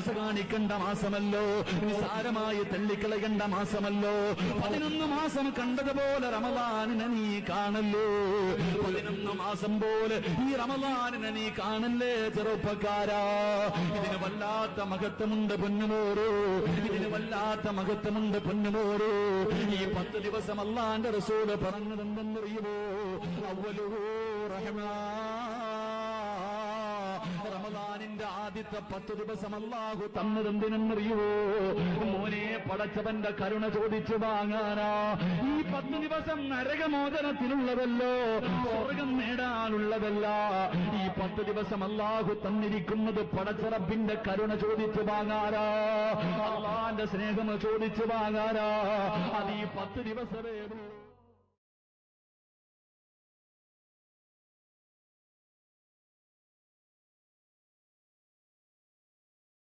ആശ കാണിക്കേണ്ട മാസമല്ലോ, നിസാരമായി തള്ളിക്കളയേണ്ട മാസമല്ലോ. 11 മാസം കണ്ടതുപോലെ റമദാനിനെ നീ കാണല്ലോ. 11 മാസം പോലെ ഈ റമദാനിനെ നീ കാണല്ലേ ചെറുപ്പക്കാരാ. ഇതിന് വല്ലാത്ത മഹത്വമുണ്ട് പൊന്നുമോരോ, ഇതിന് വല്ലാത്ത മഹത്വമുണ്ട് പൊന്നുമോരോ. ഈ 10 ദിവസം അല്ലാഹുവിന്റെ റസൂൽ പറഞ്ഞതെന്തെന്നറിയുമോ? അവ്വലുഹു റഹ്മാ. റമദാനിന്റെ ആദ്യത്തെ 10 ദിവസം അല്ലാഹു തന്നതെന്തിനെന്നറിയുമോ? മോനെ, പടച്ചവന്റെ കരുണ ചോദിച്ചു വാങ്ങാനാ. ഈ 10 ദിവസം നരകമോചനത്തിനുള്ളതല്ലോ, സ്വർഗം നേടാനുള്ളതല്ല. ഈ 10 ദിവസം അല്ലാഹു തന്നിരിക്കുന്നത് പടച്ചറബിന്റെ കരുണ ചോദിച്ചു വാങ്ങാനാ, അല്ലാഹുവിന്റെ സ്നേഹം ചോദിച്ചു വാങ്ങാനാ. അത് ഈ 10 ദിവസമേ